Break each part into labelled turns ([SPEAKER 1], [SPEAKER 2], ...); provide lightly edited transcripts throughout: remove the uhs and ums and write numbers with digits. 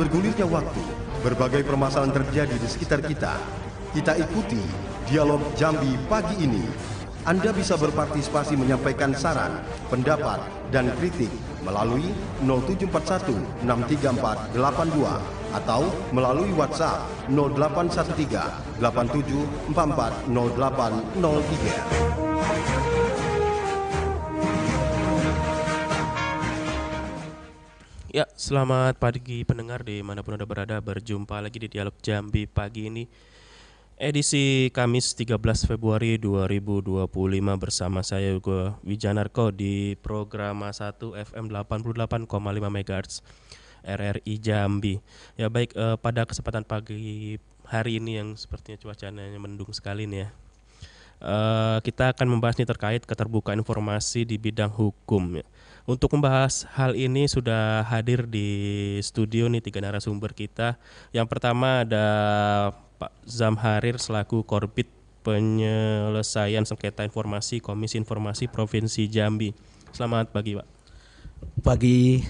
[SPEAKER 1] bergulirnya waktu, berbagai permasalahan terjadi di sekitar kita. Kita ikuti dialog Jambi pagi ini. Anda bisa berpartisipasi menyampaikan saran, pendapat, dan kritik melalui 0741 634 82 atau melalui WhatsApp 0813 87 44 0803.
[SPEAKER 2] Ya, selamat pagi pendengar dimanapun Anda berada. Berjumpa lagi di Dialog Jambi pagi ini, edisi Kamis 13 Februari 2025 bersama saya Hugo Wijanarko di program 1 FM 88,5 MHz RRI Jambi. Ya baik, pada kesempatan pagi hari ini yang sepertinya cuacanya mendung sekali nih ya. Kita akan membahas nih terkait keterbukaan informasi di bidang hukum ya. Untuk membahas hal ini sudah hadir di studio nih 3 narasumber kita. Yang pertama ada Pak Zamharir selaku Korbit Penyelesaian Sengketa Informasi Komisi Informasi Provinsi Jambi. Selamat pagi Pak.
[SPEAKER 3] Pagi.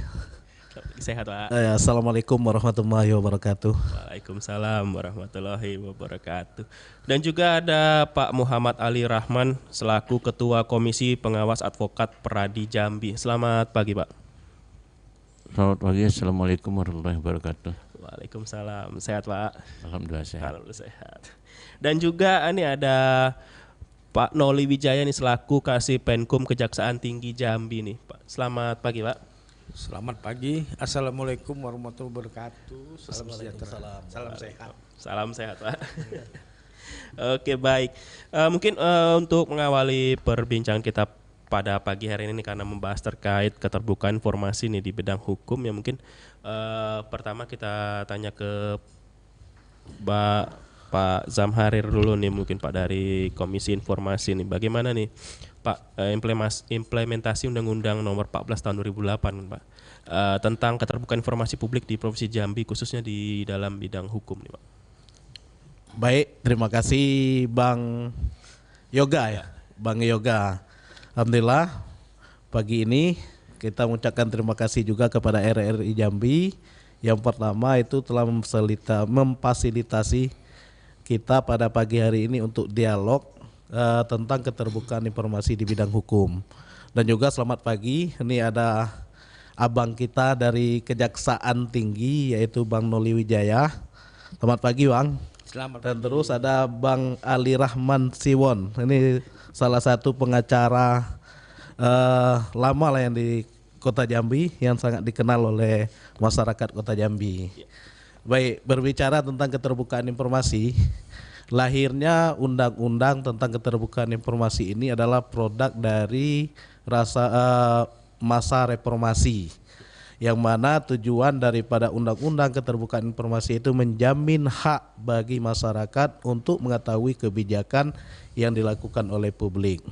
[SPEAKER 2] Sehat Pak.
[SPEAKER 3] Assalamualaikum warahmatullahi wabarakatuh.
[SPEAKER 2] Waalaikumsalam warahmatullahi wabarakatuh. Dan juga ada Pak Muhammad Ali Rahman selaku Ketua Komisi Pengawas Advokat Peradi Jambi. Selamat pagi Pak.
[SPEAKER 4] Selamat pagi, assalamualaikum warahmatullahi wabarakatuh.
[SPEAKER 2] Waalaikumsalam. Sehat Pak?
[SPEAKER 4] Alhamdulillah sehat.
[SPEAKER 2] Alhamdulillah sehat. Dan juga ini ada Pak Noli Wijaya nih selaku Kasih Penkum Kejaksaan Tinggi Jambi nih Pak. Selamat pagi Pak.
[SPEAKER 5] Selamat pagi, assalamualaikum warahmatullahi wabarakatuh. Salam sejahtera, salam sehat.
[SPEAKER 2] Salam sehat Pak. Oke baik, mungkin untuk mengawali perbincangan kita pada pagi hari ini karena membahas terkait keterbukaan informasi nih di bidang hukum ya, mungkin pertama kita tanya ke Pak Zamharir dulu nih, mungkin Pak dari Komisi Informasi nih, bagaimana nih Pak implementasi Undang-Undang Nomor 14 Tahun 2008 Pak tentang keterbukaan informasi publik di Provinsi Jambi khususnya di dalam bidang hukum nih Pak.
[SPEAKER 3] Baik, terima kasih Bang Yoga ya. Bang Yoga. Alhamdulillah pagi ini kita mengucapkan terima kasih juga kepada RRI Jambi. Yang pertama itu telah memfasilitasi kita pada pagi hari ini untuk dialog tentang keterbukaan informasi di bidang hukum. Dan juga selamat pagi, ini ada abang kita dari Kejaksaan Tinggi yaitu Bang Noli Wijaya. Selamat pagi Bang.
[SPEAKER 5] Selamat
[SPEAKER 3] Dan
[SPEAKER 5] pagi.
[SPEAKER 3] terus ada Bang Ali Rahman Siwon. Ini salah satu pengacara lama lah yang di Kota Jambi, yang sangat dikenal oleh masyarakat Kota Jambi. Baik, berbicara tentang keterbukaan informasi, lahirnya undang-undang tentang keterbukaan informasi ini adalah produk dari masa reformasi, yang mana tujuan daripada undang-undang keterbukaan informasi itu menjamin hak bagi masyarakat untuk mengetahui kebijakan yang dilakukan oleh publik,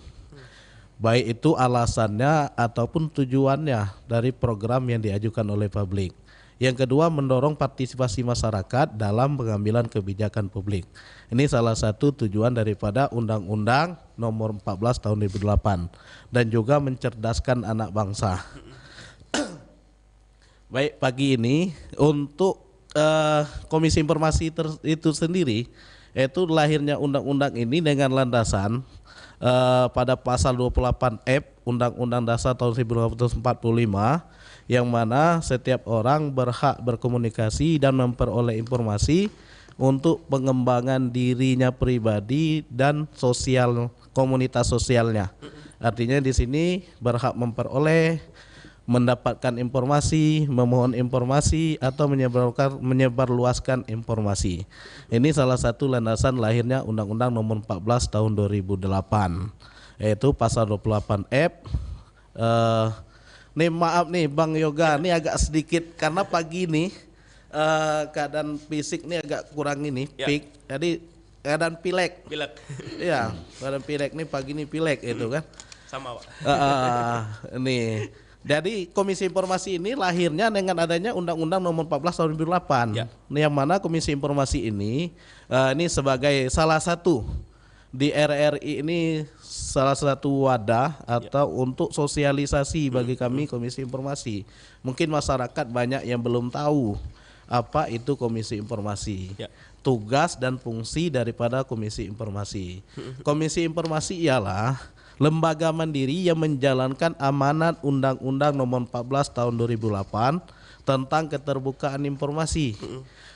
[SPEAKER 3] baik itu alasannya ataupun tujuannya dari program yang diajukan oleh publik. Yang kedua, mendorong partisipasi masyarakat dalam pengambilan kebijakan publik. Ini salah satu tujuan daripada Undang-Undang Nomor 14 Tahun 2008 dan juga mencerdaskan anak bangsa. Baik, pagi ini untuk Komisi Informasi itu sendiri, yaitu lahirnya undang-undang ini dengan landasan pada pasal 28F Undang-Undang Dasar tahun 1945, yang mana setiap orang berhak berkomunikasi dan memperoleh informasi untuk pengembangan dirinya pribadi dan sosial komunitas sosialnya. Artinya di sini berhak memperoleh, mendapatkan informasi, memohon informasi atau menyebarluaskan informasi. Ini salah satu landasan lahirnya Undang-Undang Nomor 14 Tahun 2008, yaitu pasal 28F. Nih maaf nih Bang Yoga, nih agak sedikit karena pagi ini keadaan fisik nih agak kurang ini, pik. Jadi keadaan pilek. Iya, keadaan pilek nih pagi ini pilek itu kan.
[SPEAKER 2] Sama Pak.
[SPEAKER 3] Nih. Jadi Komisi Informasi ini lahirnya dengan adanya Undang-Undang Nomor 14 Tahun 2008.
[SPEAKER 2] Ya.
[SPEAKER 3] Yang mana Komisi Informasi ini sebagai salah satu di RRI ini salah satu wadah atau untuk sosialisasi bagi kami Komisi Informasi. Mungkin masyarakat banyak yang belum tahu apa itu Komisi Informasi.
[SPEAKER 2] Ya.
[SPEAKER 3] Tugas dan fungsi daripada Komisi Informasi. Komisi Informasi ialah lembaga mandiri yang menjalankan amanat Undang-Undang Nomor 14 Tahun 2008 tentang keterbukaan informasi.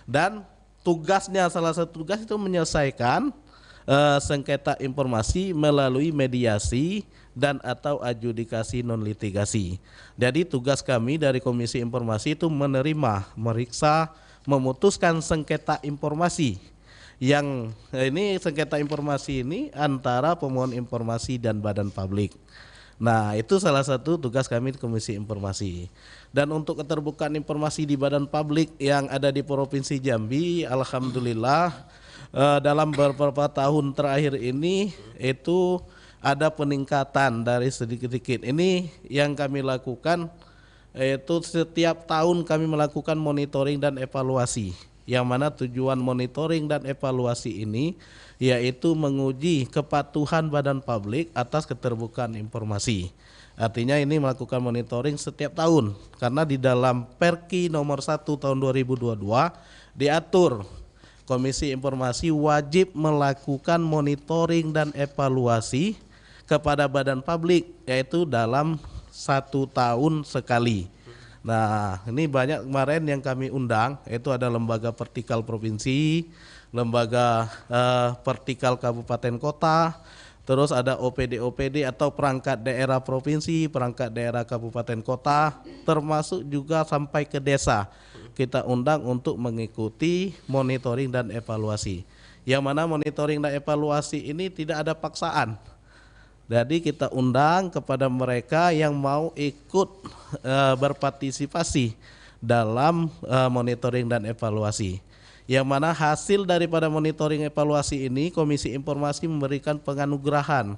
[SPEAKER 3] Dan tugasnya, salah satu tugas itu menyelesaikan sengketa informasi melalui mediasi dan atau adjudikasi non litigasi. Jadi tugas kami dari Komisi Informasi itu menerima, meriksa, memutuskan sengketa informasi. Yang ini sengketa informasi ini antara pemohon informasi dan badan publik. Nah, itu salah satu tugas kami di Komisi Informasi. Dan untuk keterbukaan informasi di badan publik yang ada di Provinsi Jambi, alhamdulillah dalam beberapa tahun terakhir ini itu ada peningkatan dari sedikit-sedikit. Ini yang kami lakukan, yaitu setiap tahun kami melakukan monitoring dan evaluasi. Yang mana tujuan monitoring dan evaluasi ini yaitu menguji kepatuhan badan publik atas keterbukaan informasi. Artinya ini melakukan monitoring setiap tahun, karena di dalam Perki nomor 1 tahun 2022 diatur Komisi Informasi wajib melakukan monitoring dan evaluasi kepada badan publik, yaitu dalam 1 tahun sekali. Nah, ini banyak kemarin yang kami undang, yaitu ada lembaga vertikal provinsi, lembaga vertikal kabupaten kota, terus ada OPD atau perangkat daerah provinsi, perangkat daerah kabupaten kota, termasuk juga sampai ke desa. Kita undang untuk mengikuti monitoring dan evaluasi. Yang mana monitoring dan evaluasi ini tidak ada paksaan. Jadi kita undang kepada mereka yang mau ikut berpartisipasi dalam monitoring dan evaluasi. Yang mana hasil daripada monitoring evaluasi ini, Komisi Informasi memberikan penganugerahan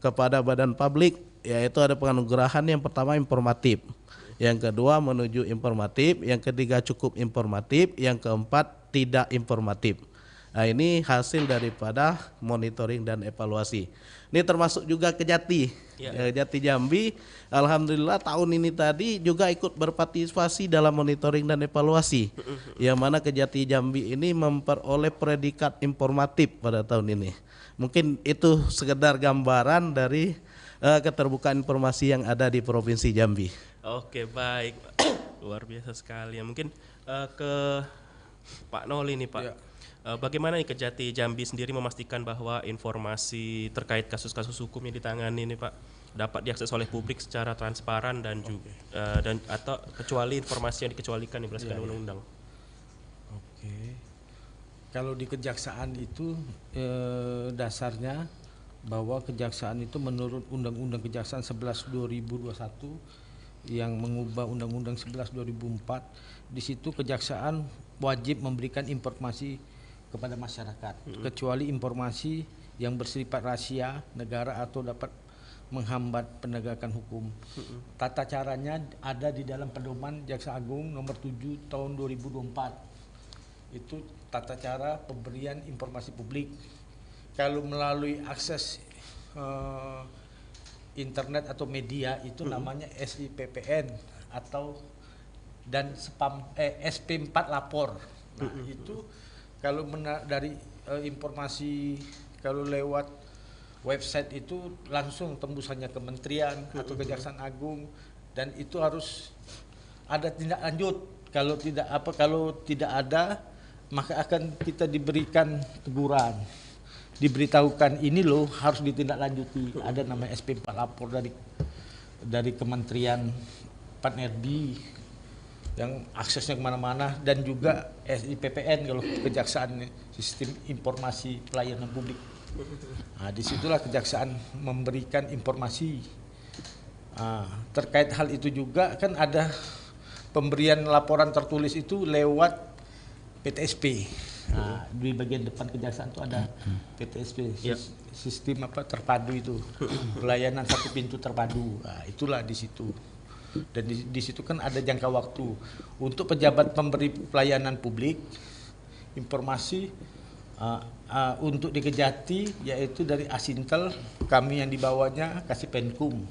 [SPEAKER 3] kepada badan publik, yaitu ada penganugerahan yang pertama informatif, yang kedua menuju informatif, yang ketiga cukup informatif, yang keempat tidak informatif. Nah, ini hasil daripada monitoring dan evaluasi. Ini termasuk juga Kejati, Kejati Jambi. Alhamdulillah tahun ini tadi juga ikut berpartisipasi dalam monitoring dan evaluasi. Yang mana Kejati Jambi ini memperoleh predikat informatif pada tahun ini. Mungkin itu sekedar gambaran dari keterbukaan informasi yang ada di Provinsi Jambi.
[SPEAKER 2] Oke, baik. Luar biasa sekali. Mungkin ke Pak Noli nih, Pak. Ya. Bagaimana nih Kejati Jambi sendiri memastikan bahwa informasi terkait kasus-kasus hukum yang ditangani ini, Pak, dapat diakses oleh publik secara transparan dan juga dan atau kecuali informasi yang dikecualikan berdasarkan undang-undang?
[SPEAKER 5] Oke. Kalau di kejaksaan itu dasarnya bahwa kejaksaan itu menurut Undang-Undang Kejaksaan 11/2021 yang mengubah Undang-Undang 11/2004, di situ kejaksaan wajib memberikan informasi kepada masyarakat, kecuali informasi yang bersifat rahasia negara atau dapat menghambat penegakan hukum. Tata caranya ada di dalam Pedoman Jaksa Agung nomor 7 tahun 2024. Itu tata cara pemberian informasi publik. Kalau melalui akses internet atau media itu namanya SIPPN atau dan SP4 lapor. Nah, itu kalau dari informasi kalau lewat website itu langsung tembusannya kementerian atau Kejaksaan Agung, dan itu harus ada tindak lanjut. Kalau tidak ada, maka akan kita diberikan teguran, diberitahukan ini loh harus ditindaklanjuti. Ada namanya SP4 lapor dari Kementerian PAN-RB yang aksesnya kemana-mana, dan juga SIPPN kalau kejaksaan, sistem informasi pelayanan publik. Nah, disitulah kejaksaan memberikan informasi. Nah, terkait hal itu juga kan ada pemberian laporan tertulis itu lewat PTSP. Nah, di bagian depan kejaksaan itu ada PTSP, sistem terpadu itu, pelayanan satu pintu terpadu. Nah, itulah di situ. Dan di situ kan ada jangka waktu untuk pejabat pemberi pelayanan publik informasi untuk di Kejati, yaitu dari Asintel, kami yang dibawanya kasih Penkum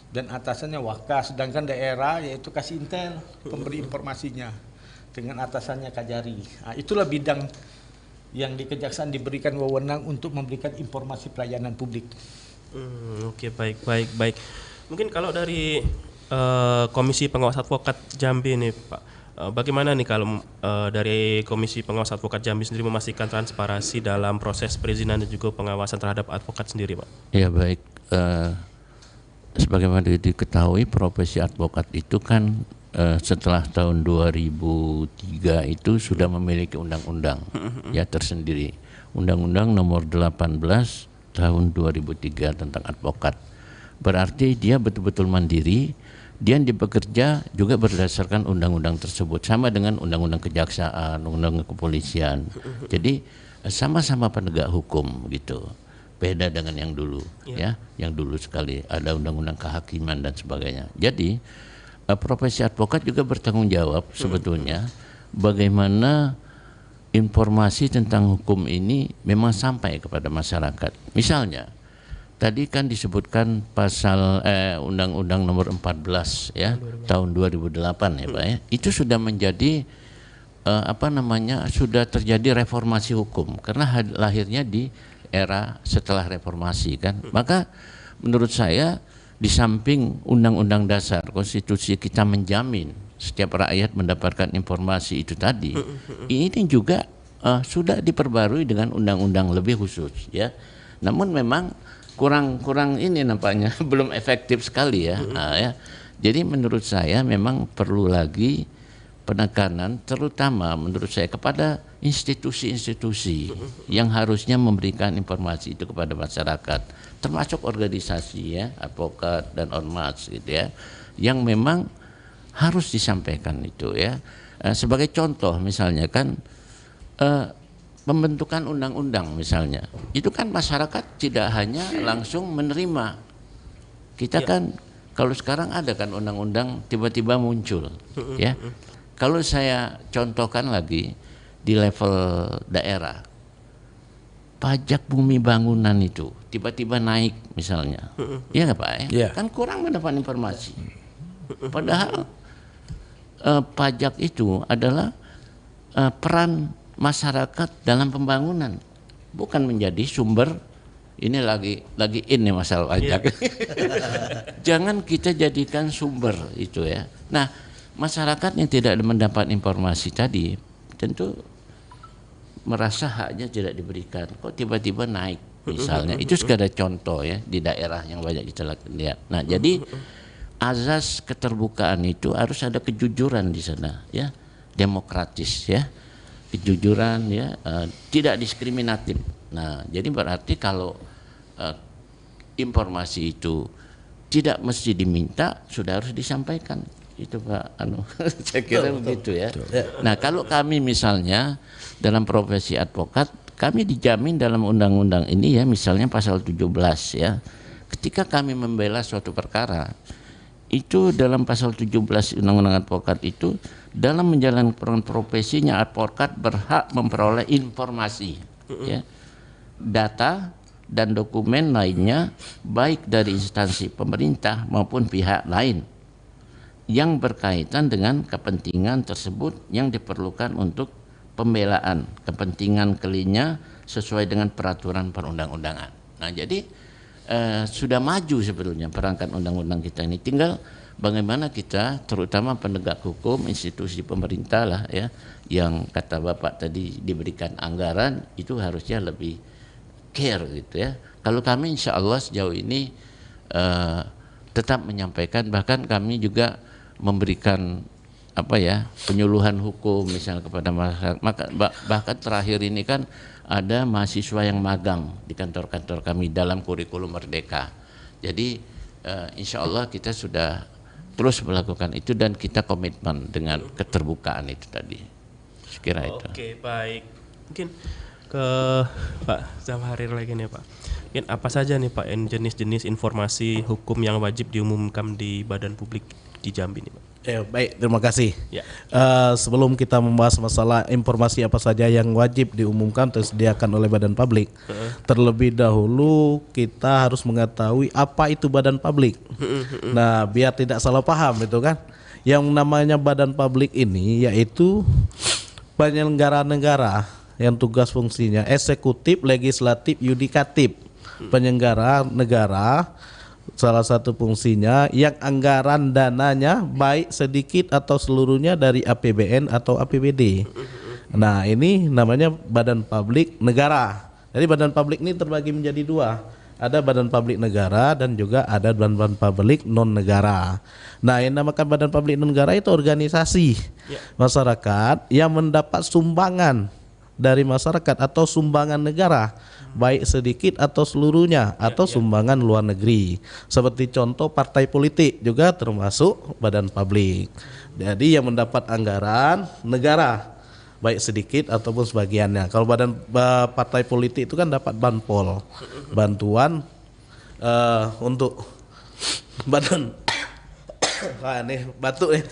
[SPEAKER 5] dan atasannya Waka, sedangkan daerah yaitu kasih Intel pemberi informasinya. dengan atasannya Kajari. Nah, itulah bidang yang di Kejaksaan diberikan wewenang untuk memberikan informasi pelayanan publik.
[SPEAKER 2] Oke, baik. Mungkin kalau dari Komisi Pengawas Advokat Jambi nih Pak, bagaimana nih kalau dari Komisi Pengawas Advokat Jambi sendiri memastikan transparansi dalam proses perizinan dan juga pengawasan terhadap advokat sendiri, Pak?
[SPEAKER 4] Ya baik, sebagaimana diketahui profesi advokat itu kan setelah tahun 2003 itu sudah memiliki undang-undang ya tersendiri, Undang-Undang Nomor 18 tahun 2003 tentang advokat. Berarti dia betul-betul mandiri. Dia bekerja juga berdasarkan undang-undang tersebut, sama dengan undang-undang kejaksaan, undang-undang kepolisian. Jadi sama-sama penegak hukum gitu. Beda dengan yang dulu, ya. Yang dulu sekali ada undang-undang kehakiman dan sebagainya. Jadi profesi advokat juga bertanggung jawab sebetulnya bagaimana informasi tentang hukum ini memang sampai kepada masyarakat. Misalnya tadi kan disebutkan pasal Undang-Undang Nomor 14 ya tahun 2008 ya Pak ya. Itu sudah menjadi sudah terjadi reformasi hukum karena lahirnya di era setelah reformasi kan. Maka menurut saya di samping Undang-Undang Dasar konstitusi kita menjamin setiap rakyat mendapatkan informasi itu tadi, ini juga sudah diperbarui dengan undang-undang lebih khusus ya. Namun memang kurang ini nampaknya belum efektif sekali ya. Ya. Jadi menurut saya memang perlu lagi penekanan terutama menurut saya kepada institusi-institusi yang harusnya memberikan informasi itu kepada masyarakat, termasuk organisasi ya, advokat dan ormas gitu ya, yang memang harus disampaikan itu ya. Sebagai contoh misalnya kan pembentukan undang-undang misalnya, itu kan masyarakat tidak hanya langsung menerima. Kita kan kalau sekarang ada kan undang-undang tiba-tiba muncul, ya. Kalau saya contohkan lagi di level daerah, pajak bumi bangunan itu tiba-tiba naik misalnya, ya nggak Pak? Kan kurang mendapat informasi. Padahal pajak itu adalah peran masyarakat dalam pembangunan, bukan menjadi sumber ini lagi ini masalah pajak. Jangan kita jadikan sumber itu ya. Nah, masyarakat yang tidak mendapat informasi tadi tentu merasa haknya tidak diberikan. Kok tiba-tiba naik misalnya. Itu sekadar contoh ya di daerah yang banyak kita lihat. Nah, jadi azas keterbukaan itu harus ada kejujuran di sana ya, demokratis ya. Kejujuran ya, tidak diskriminatif. Nah, jadi berarti kalau informasi itu tidak mesti diminta, sudah harus disampaikan. Itu Pak saya kira begitu ya. Nah, kalau kami misalnya dalam profesi advokat, kami dijamin dalam undang-undang ini ya, misalnya pasal 17 ya. Ketika kami membela suatu perkara, itu dalam pasal 17 Undang-Undang Advokat itu dalam menjalankan profesinya advokat berhak memperoleh informasi ya, data dan dokumen lainnya baik dari instansi pemerintah maupun pihak lain yang berkaitan dengan kepentingan tersebut yang diperlukan untuk pembelaan kepentingan kliennya sesuai dengan peraturan perundang-undangan. Nah, jadi sudah maju sebetulnya perangkat undang-undang kita ini, tinggal bagaimana kita terutama penegak hukum, institusi pemerintah lah ya, yang kata Bapak tadi diberikan anggaran itu harusnya lebih care gitu ya. Kalau kami insya Allah sejauh ini tetap menyampaikan, bahkan kami juga memberikan penyuluhan hukum misalnya kepada masyarakat. Bahkan terakhir ini kan ada mahasiswa yang magang di kantor-kantor kami dalam kurikulum Merdeka. Jadi insya Allah kita sudah terus melakukan itu dan kita komitmen dengan keterbukaan itu tadi. Sekira itu.
[SPEAKER 2] Oke, baik. Mungkin ke Pak Zamharir lagi nih Pak. Mungkin apa saja nih Pak jenis-jenis informasi hukum yang wajib diumumkan di badan publik di Jambi nih Pak?
[SPEAKER 3] Baik, terima kasih.
[SPEAKER 2] Ya.
[SPEAKER 3] Sebelum kita membahas masalah informasi apa saja yang wajib diumumkan atau disediakan oleh badan publik, terlebih dahulu kita harus mengetahui apa itu badan publik. Nah, biar tidak salah paham itu kan. Yang namanya badan publik ini yaitu penyelenggara negara yang tugas fungsinya eksekutif, legislatif, yudikatif. Penyelenggara negara salah satu fungsinya yang anggaran dananya baik sedikit atau seluruhnya dari APBN atau APBD. Nah, ini namanya badan publik negara. Jadi badan publik ini terbagi menjadi dua. Ada badan publik negara dan juga ada badan publik non negara. Nah, yang namakan badan publik non negara itu organisasi masyarakat yang mendapat sumbangan dari masyarakat atau sumbangan negara, baik sedikit atau seluruhnya atau sumbangan luar negeri. Seperti contoh partai politik juga termasuk badan publik. Jadi yang mendapat anggaran negara, baik sedikit ataupun sebagiannya. Kalau badan partai politik itu kan dapat banpol, bantuan untuk badan batuk nih,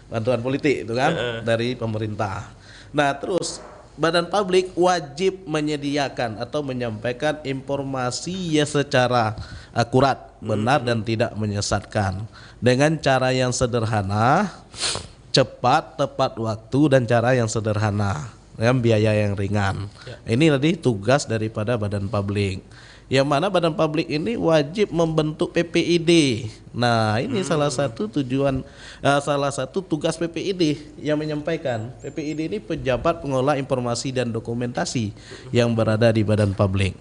[SPEAKER 3] bantuan politik itu kan dari pemerintah. Nah, terus badan publik wajib menyediakan atau menyampaikan informasi yang secara akurat, benar dan tidak menyesatkan dengan cara yang sederhana, cepat, tepat waktu dan cara yang sederhana dengan biaya yang ringan. Ini tadi tugas daripada badan publik. Yang mana badan publik ini wajib membentuk PPID. Nah, ini salah satu tujuan, salah satu tugas PPID yang menyampaikan. PPID ini pejabat pengelola informasi dan dokumentasi yang berada di badan publik.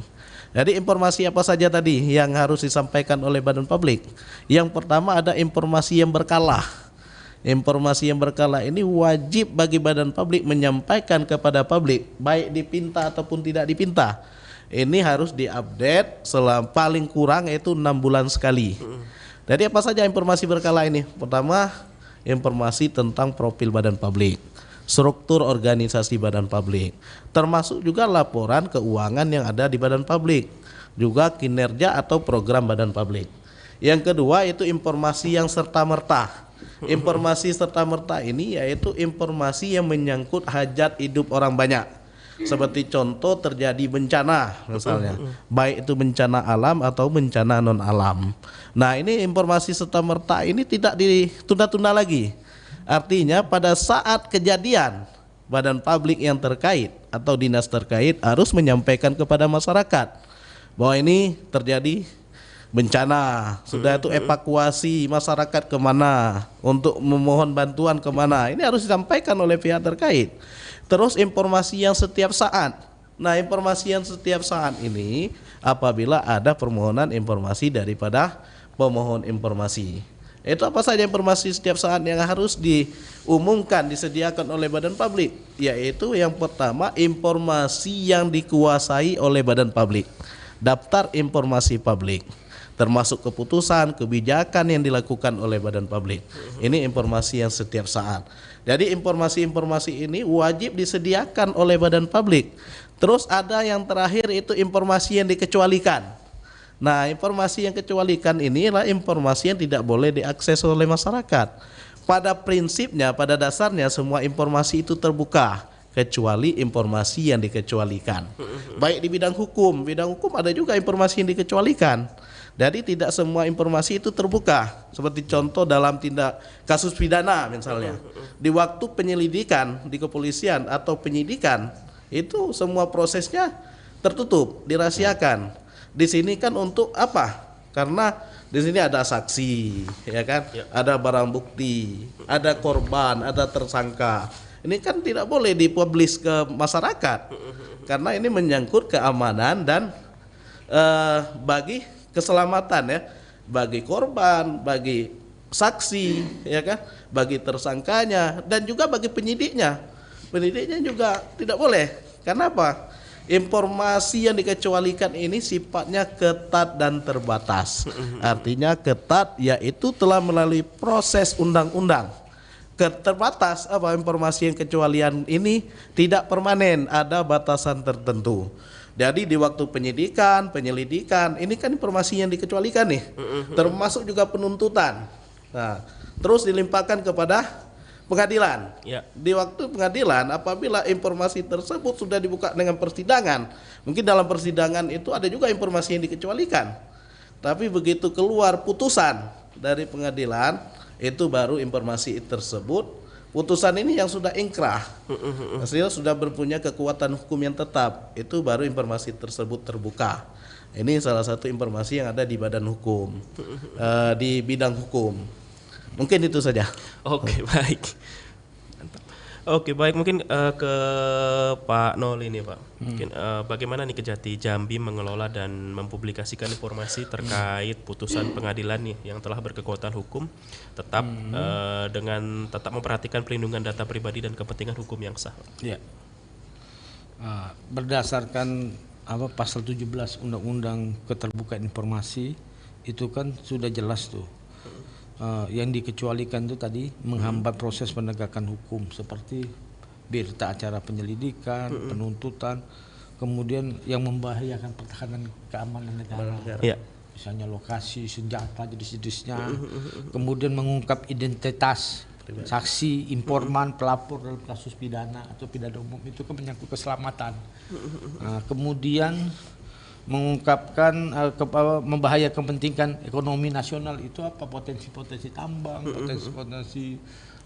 [SPEAKER 3] Jadi informasi apa saja tadi yang harus disampaikan oleh badan publik? Yang pertama ada informasi yang berkala. Informasi yang berkala ini wajib bagi badan publik menyampaikan kepada publik, baik dipinta ataupun tidak dipinta. Ini harus diupdate selama paling kurang yaitu 6 bulan sekali. Jadi apa saja informasi berkala ini? Pertama, informasi tentang profil badan publik, struktur organisasi badan publik, termasuk juga laporan keuangan yang ada di badan publik, juga kinerja atau program badan publik. Yang kedua itu informasi yang serta-merta. Informasi serta-merta ini yaitu informasi yang menyangkut hajat hidup orang banyak. Seperti contoh terjadi bencana misalnya, baik itu bencana alam atau bencana non alam. Nah, ini informasi serta-merta ini tidak ditunda-tunda lagi. Artinya pada saat kejadian badan publik yang terkait atau dinas terkait harus menyampaikan kepada masyarakat bahwa ini terjadi bencana, sudah itu evakuasi masyarakat kemana, untuk memohon bantuan kemana, ini harus disampaikan oleh pihak terkait. Terus informasi yang setiap saat. Nah, informasi yang setiap saat ini apabila ada permohonan informasi daripada pemohon informasi. Itu apa saja informasi setiap saat yang harus diumumkan, disediakan oleh badan publik? Yaitu yang pertama informasi yang dikuasai oleh badan publik. Daftar informasi publik, termasuk keputusan, kebijakan yang dilakukan oleh badan publik. Ini informasi yang setiap saat. Jadi informasi-informasi ini wajib disediakan oleh badan publik. Terus ada yang terakhir itu informasi yang dikecualikan. Nah, informasi yang dikecualikan ini adalah informasi yang tidak boleh diakses oleh masyarakat. Pada prinsipnya, pada dasarnya semua informasi itu terbuka, kecuali informasi yang dikecualikan. Baik di bidang hukum ada juga informasi yang dikecualikan. Jadi tidak semua informasi itu terbuka. Seperti contoh dalam tindak kasus pidana misalnya. Di waktu penyelidikan di kepolisian atau penyidikan itu semua prosesnya tertutup, dirahasiakan. Di sini kan untuk apa? Karena di sini ada saksi, ya kan? Ada barang bukti, ada korban, ada tersangka. Ini kan tidak boleh dipublish ke masyarakat. Karena ini menyangkut keamanan dan bagi keselamatan ya, bagi korban, bagi saksi, ya kan, bagi tersangkanya dan juga bagi penyidiknya. Penyidiknya juga tidak boleh. Karena apa? Informasi yang dikecualikan ini sifatnya ketat dan terbatas. Artinya ketat yaitu telah melalui proses undang-undang. Terbatas apa informasi yang kecualian ini tidak permanen, ada batasan tertentu. Jadi di waktu penyidikan, penyelidikan, ini kan informasi yang dikecualikan nih, termasuk juga penuntutan. Nah, terus dilimpahkan kepada pengadilan. Di waktu pengadilan, apabila informasi tersebut sudah dibuka dengan persidangan, mungkin dalam persidangan itu ada juga informasi yang dikecualikan. Tapi begitu keluar putusan dari pengadilan, itu baru informasi tersebut putusan ini yang sudah ingkrah, hasil sudah berpunya kekuatan hukum yang tetap, itu baru informasi tersebut terbuka. Ini salah satu informasi yang ada di badan hukum, di bidang hukum. Mungkin itu saja.
[SPEAKER 2] Oke, baik. Mantap. Oke, baik, mungkin ke Pak Nol ini, Pak. Mungkin bagaimana nih Kejati Jambi mengelola dan mempublikasikan informasi terkait putusan pengadilan nih yang telah berkekuatan hukum, tetap dengan tetap memperhatikan pelindungan data pribadi dan kepentingan hukum yang sah.
[SPEAKER 5] Ya. Berdasarkan pasal 17 Undang-Undang Keterbukaan Informasi itu kan sudah jelas tuh. Yang dikecualikan itu tadi menghambat proses penegakan hukum seperti berita acara penyelidikan, penuntutan, kemudian yang membahayakan pertahanan keamanan negara.
[SPEAKER 2] Ya.
[SPEAKER 5] Misalnya lokasi, senjata, jenis-jenisnya, kemudian mengungkap identitas saksi, informan, pelapor dalam kasus pidana atau pidana umum, itu kan menyangkut keselamatan. Kemudian mengungkapkan membahayakan kepentingan ekonomi nasional, itu apa, potensi-potensi tambang, potensi-potensi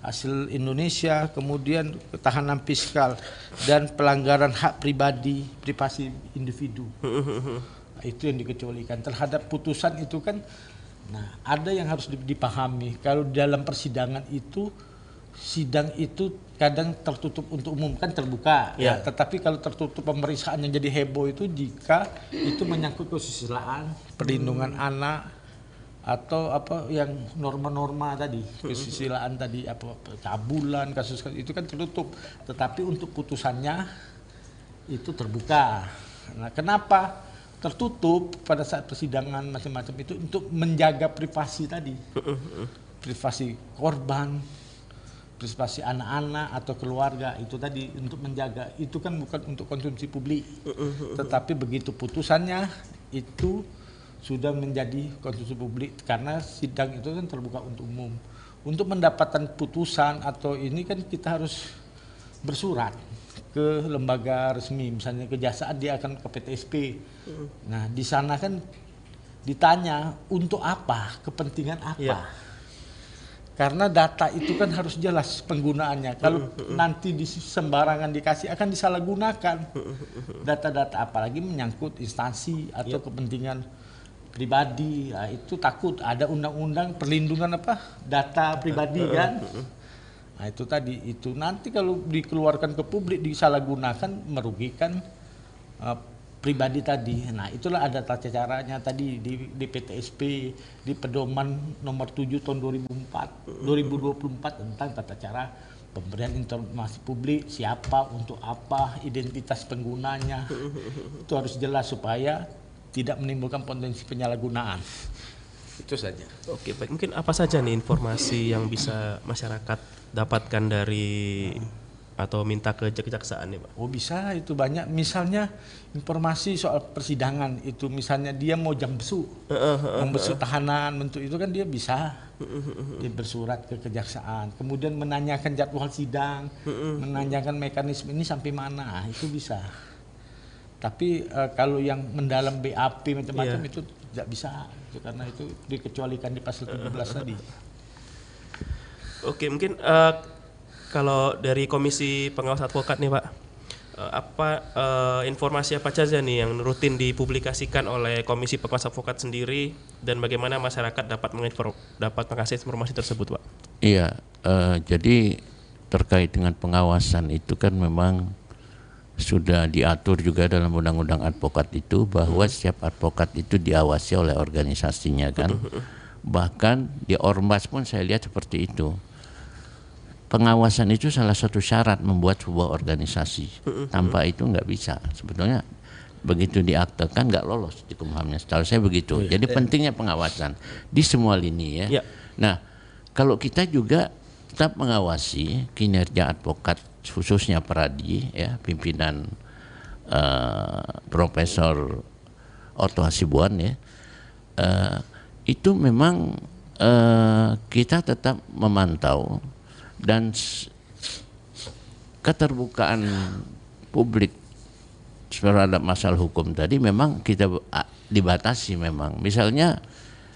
[SPEAKER 5] hasil Indonesia, kemudian ketahanan fiskal dan pelanggaran hak privasi individu. Nah, itu yang dikecualikan terhadap putusan itu kan. Nah, ada yang harus dipahami kalau dalam persidangan itu, sidang itu kadang tertutup untuk umum, kan terbuka ya. Tetapi kalau tertutup pemeriksaan yang jadi heboh itu jika itu menyangkut kesusilaan, perlindungan anak atau apa yang norma-norma tadi, kesusilaan tadi, apa cabulan, kasus itu kan tertutup. Tetapi untuk putusannya itu terbuka. Nah, kenapa tertutup pada saat persidangan macam-macam itu? Untuk menjaga privasi tadi, privasi korban, privasi anak-anak atau keluarga, itu tadi untuk menjaga. Itu kan bukan untuk konsumsi publik, tetapi begitu putusannya itu sudah menjadi konsumsi publik karena sidang itu kan terbuka untuk umum. Untuk mendapatkan putusan atau ini kan kita harus bersurat ke lembaga resmi, misalnya kejaksaan dia akan ke PTSP. Nah, di sana kan ditanya untuk apa, kepentingan apa. Karena data itu kan harus jelas penggunaannya. Kalau nanti sembarangan dikasih akan disalahgunakan data-data, apalagi menyangkut instansi atau kepentingan pribadi. Nah, itu takut ada undang-undang perlindungan data pribadi kan. Nah, itu tadi, itu nanti kalau dikeluarkan ke publik disalahgunakan merugikan pribadi tadi. Nah, itulah ada tata caranya tadi di PTSP, di Pedoman nomor 7 tahun 2024 tentang tata cara pemberian informasi publik, siapa, untuk apa, identitas penggunanya. Itu harus jelas supaya tidak menimbulkan potensi penyalahgunaan. Itu saja.
[SPEAKER 2] Oke, baik. Mungkin apa saja nih informasi yang bisa masyarakat dapatkan dari atau minta ke kejaksaan nih, Pak? Oh,
[SPEAKER 5] bisa, itu banyak. Misalnya informasi soal persidangan itu, misalnya dia mau jam besuk, membesuk tahanan, bentuk itu kan dia bisa dia bersurat ke kejaksaan. Kemudian menanyakan jadwal sidang, menanyakan mekanisme ini sampai mana, itu bisa. Tapi kalau yang mendalam BAP macam-macam itu tidak bisa, itu karena itu dikecualikan di pasal 17 tadi.
[SPEAKER 2] Oke, mungkin kalau dari Komisi Pengawas Advokat nih, Pak, informasi apa saja nih yang rutin dipublikasikan oleh Komisi Pengawas Advokat sendiri, dan bagaimana masyarakat dapat mengakses informasi tersebut, Pak?
[SPEAKER 4] Iya, jadi terkait dengan pengawasan itu kan memang sudah diatur juga dalam Undang-Undang Advokat itu, bahwa setiap advokat itu diawasi oleh organisasinya kan. Bahkan di Ormas pun saya lihat seperti itu. Pengawasan itu salah satu syarat membuat sebuah organisasi. Tanpa itu nggak bisa. Sebetulnya begitu diaktekan nggak lolos di Kumhamnya. Setahu saya begitu. Jadi pentingnya pengawasan di semua lini ya. Nah, kalau kita juga tetap mengawasi kinerja advokat, khususnya Peradi ya, pimpinan Profesor Otto Hasibuan ya, itu memang kita tetap memantau, dan keterbukaan publik terhadap masalah hukum tadi memang kita dibatasi memang. Misalnya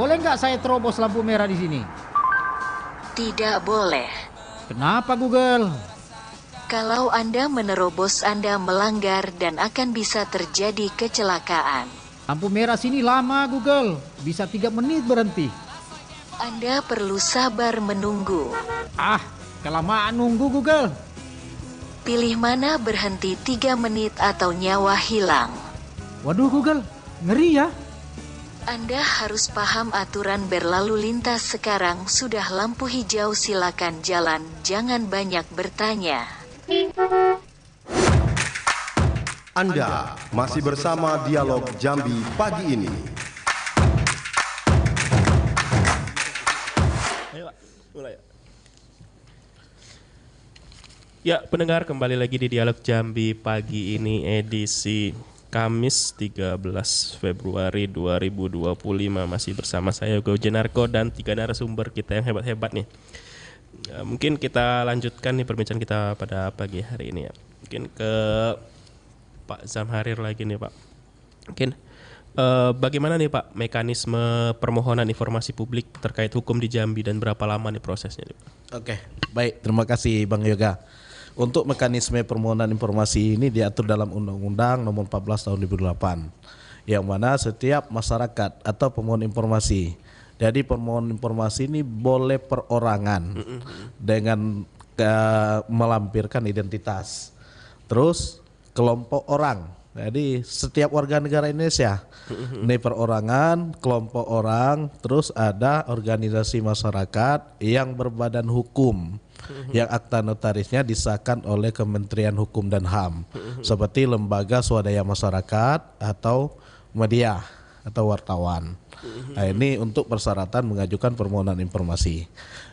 [SPEAKER 6] boleh nggak saya terobos lampu merah di sini?
[SPEAKER 7] Tidak boleh.
[SPEAKER 6] Kenapa Google?
[SPEAKER 7] Kalau Anda menerobos, Anda melanggar dan akan bisa terjadi kecelakaan.
[SPEAKER 6] Lampu merah sini lama Google, bisa 3 menit berhenti.
[SPEAKER 7] Anda perlu sabar menunggu.
[SPEAKER 6] Ah, kelamaan nunggu Google.
[SPEAKER 7] Pilih mana berhenti 3 menit atau nyawa hilang.
[SPEAKER 6] Waduh Google, ngeri ya.
[SPEAKER 7] Anda harus paham aturan berlalu lintas sekarang. Sudah lampu hijau, silakan jalan, jangan banyak bertanya.
[SPEAKER 1] Anda masih bersama Dialog Jambi pagi ini.
[SPEAKER 2] Ayo, Pak. Mulai. Ya, pendengar, kembali lagi di Dialog Jambi pagi ini edisi Kamis 13 Februari 2025. Masih bersama saya Yogo Jenarko dan 3 narasumber kita yang hebat-hebat nih. Mungkin kita lanjutkan nih perbincangan kita pada pagi hari ini ya. Mungkin ke Pak Zamharir lagi nih Pak. Mungkin bagaimana nih Pak mekanisme permohonan informasi publik terkait hukum di Jambi dan berapa lama nih prosesnya nih Pak?
[SPEAKER 3] Oke, baik, terima kasih Bang Yoga. Untuk mekanisme permohonan informasi ini diatur dalam Undang-Undang Nomor 14 Tahun 2008, yang mana setiap masyarakat atau pemohon informasi, jadi pemohon informasi ini boleh perorangan dengan melampirkan identitas, terus kelompok orang. Jadi setiap warga negara Indonesia ini perorangan, kelompok orang, terus ada organisasi masyarakat yang berbadan hukum yang akta notarisnya disahkan oleh Kementerian Hukum dan HAM, seperti lembaga swadaya masyarakat atau media atau wartawan. Nah, ini untuk persyaratan mengajukan permohonan informasi.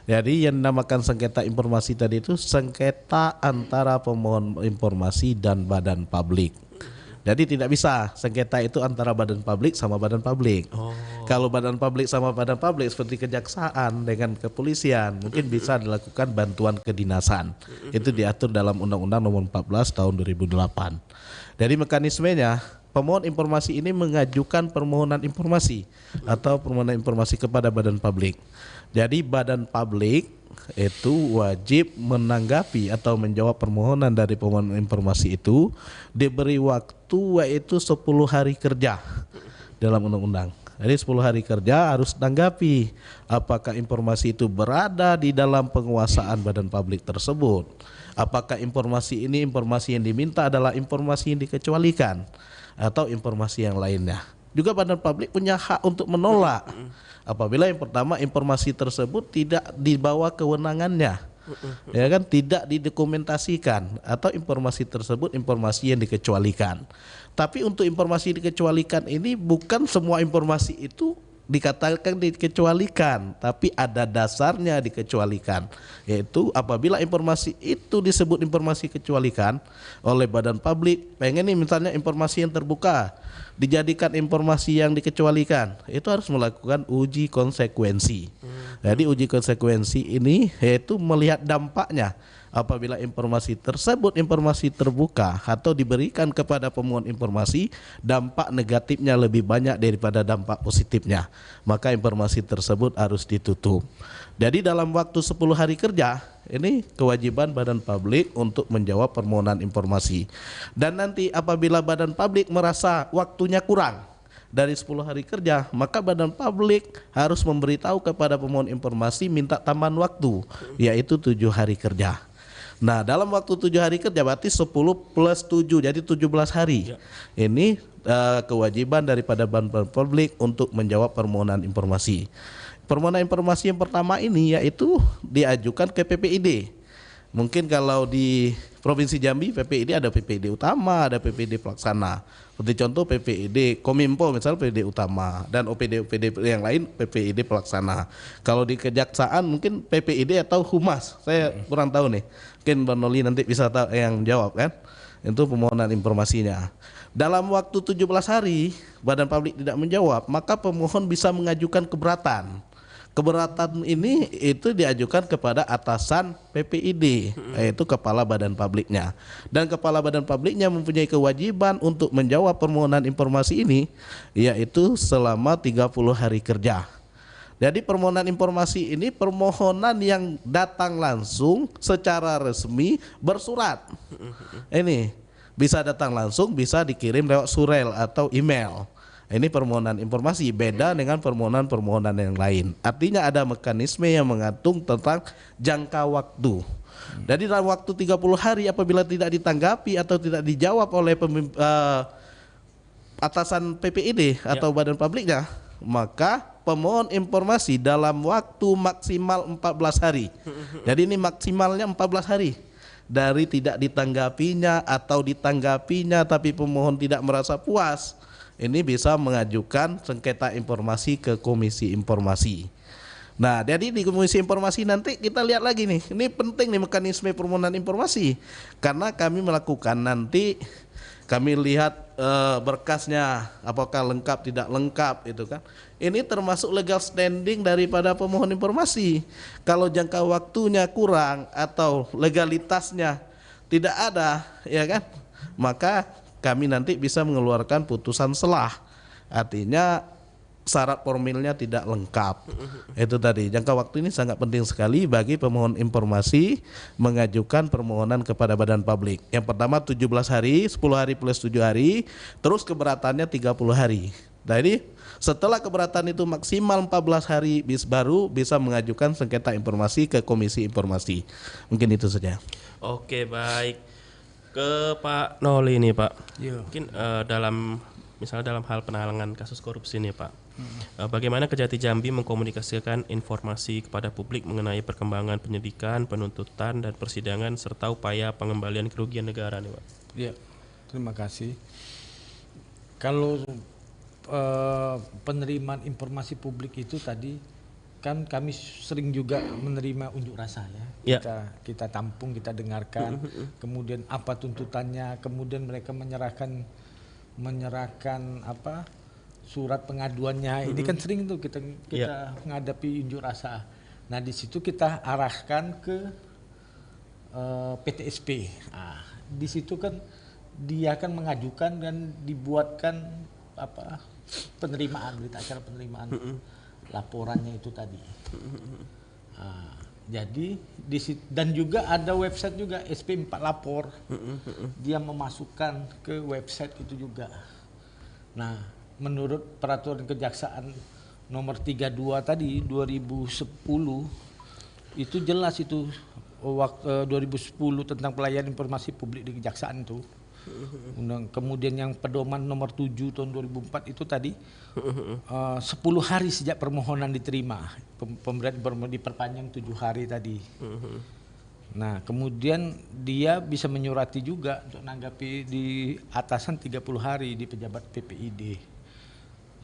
[SPEAKER 3] Jadi yang dinamakan sengketa informasi tadi itu sengketa antara pemohon informasi dan badan publik. Jadi tidak bisa sengketa itu antara badan publik sama badan publik. Kalau badan publik sama badan publik seperti kejaksaan dengan kepolisian mungkin bisa dilakukan bantuan kedinasan. Itu diatur dalam Undang-Undang Nomor 14 Tahun 2008. Jadi mekanismenya pemohon informasi ini mengajukan permohonan informasi atau permohonan informasi kepada badan publik. Jadi badan publik itu wajib menanggapi atau menjawab permohonan dari pemohon informasi itu, diberi waktu yaitu 10 hari kerja dalam undang-undang. Jadi 10 hari kerja harus tanggapi apakah informasi itu berada di dalam penguasaan badan publik tersebut. Apakah informasi ini informasi yang diminta adalah informasi yang dikecualikan atau informasi yang lainnya. Juga badan publik punya hak untuk menolak apabila yang pertama informasi tersebut tidak dibawa kewenangannya, ya kan, tidak didokumentasikan atau informasi tersebut informasi yang dikecualikan. Tapi untuk informasi dikecualikan ini bukan semua informasi itu dikatakan dikecualikan, tapi ada dasarnya dikecualikan, yaitu apabila informasi itu disebut informasi kecualikan oleh badan publik, pengen nih misalnya informasi yang terbuka dijadikan informasi yang dikecualikan, itu harus melakukan uji konsekuensi. Jadi uji konsekuensi ini yaitu melihat dampaknya apabila informasi tersebut informasi terbuka atau diberikan kepada pemohon informasi, dampak negatifnya lebih banyak daripada dampak positifnya, maka informasi tersebut harus ditutup. Jadi dalam waktu 10 hari kerja ini kewajiban badan publik untuk menjawab permohonan informasi. Dan nanti apabila badan publik merasa waktunya kurang dari 10 hari kerja, maka badan publik harus memberitahu kepada pemohon informasi minta tambahan waktu, yaitu 7 hari kerja. Nah dalam waktu 7 hari kerja berarti 10 plus 7 jadi 17 hari. Ini kewajiban daripada badan publik untuk menjawab permohonan informasi. Permohonan informasi yang pertama ini yaitu diajukan ke PPID. Mungkin kalau di Provinsi Jambi PPID ada PPID utama, ada PPID pelaksana. Seperti contoh PPID Kominfo misalnya PPID utama, dan OPD yang lain PPID pelaksana. Kalau di Kejaksaan mungkin PPID atau Humas, saya kurang tahu nih. Mungkin Bang Noli nanti bisa tahu yang jawab kan. Itu permohonan informasinya. Dalam waktu 17 hari badan publik tidak menjawab, maka pemohon bisa mengajukan keberatan. Keberatan ini itu diajukan kepada atasan PPID, yaitu kepala badan publiknya. Dan kepala badan publiknya mempunyai kewajiban untuk menjawab permohonan informasi ini, yaitu selama 30 hari kerja. Jadi permohonan informasi ini permohonan yang datang langsung secara resmi bersurat. Ini bisa datang langsung, bisa dikirim lewat surel atau email. Ini permohonan informasi, beda dengan permohonan-permohonan yang lain. Artinya ada mekanisme yang mengatur tentang jangka waktu. Jadi dalam waktu 30 hari apabila tidak ditanggapi atau tidak dijawab oleh atasan PPID atau badan publiknya, maka pemohon informasi dalam waktu maksimal 14 hari. Jadi ini maksimalnya 14 hari. Dari tidak ditanggapinya atau ditanggapinya tapi pemohon tidak merasa puas, ini bisa mengajukan sengketa informasi ke Komisi Informasi. Nah, jadi di Komisi Informasi nanti kita lihat lagi nih, ini penting nih mekanisme permohonan informasi, karena kami melakukan nanti kami lihat berkasnya apakah lengkap tidak lengkap itu kan. Ini termasuk legal standing daripada pemohon informasi. Kalau jangka waktunya kurang atau legalitasnya tidak ada, ya kan, maka kami nanti bisa mengeluarkan putusan selah. Artinya syarat formilnya tidak lengkap. Itu tadi, jangka waktu ini sangat penting sekali bagi pemohon informasi mengajukan permohonan kepada badan publik. Yang pertama 17 hari, 10 hari plus 7 hari, terus keberatannya 30 hari. Jadi setelah keberatan itu maksimal 14 hari baru bisa mengajukan sengketa informasi ke Komisi Informasi. Mungkin itu saja.
[SPEAKER 2] Oke, baik. Ke Pak Noli nih, Pak.
[SPEAKER 5] Iya.
[SPEAKER 2] Mungkin misalnya dalam hal penanganan kasus korupsi nih, Pak. Bagaimana Kejati Jambi mengkomunikasikan informasi kepada publik mengenai perkembangan penyidikan, penuntutan dan persidangan serta upaya pengembalian kerugian negara nih, Pak?
[SPEAKER 5] Iya. Terima kasih. Kalau penerimaan informasi publik itu tadi kan kami sering juga menerima unjuk rasa ya. Kita tampung, kita dengarkan, kemudian apa tuntutannya, kemudian mereka menyerahkan apa surat pengaduannya. Ini kan sering tuh kita menghadapi unjuk rasa. Nah, di situ kita arahkan ke PTSP. Nah, di situ kan dia akan mengajukan dan dibuatkan apa penerimaan, berita acara penerimaan laporannya itu tadi. Nah, jadi dan juga ada website juga SP4 Lapor. Dia memasukkan ke website itu juga. Nah, menurut peraturan kejaksaan nomor 32 tadi 2010 itu jelas itu waktu 2010 tentang pelayanan informasi publik di kejaksaan itu. Kemudian yang pedoman nomor 7 tahun 2004 itu tadi 10 hari sejak permohonan diterima, pemberian diperpanjang 7 hari tadi. Nah, kemudian dia bisa menyurati juga untuk menanggapi di atasan 30 hari di pejabat PPID.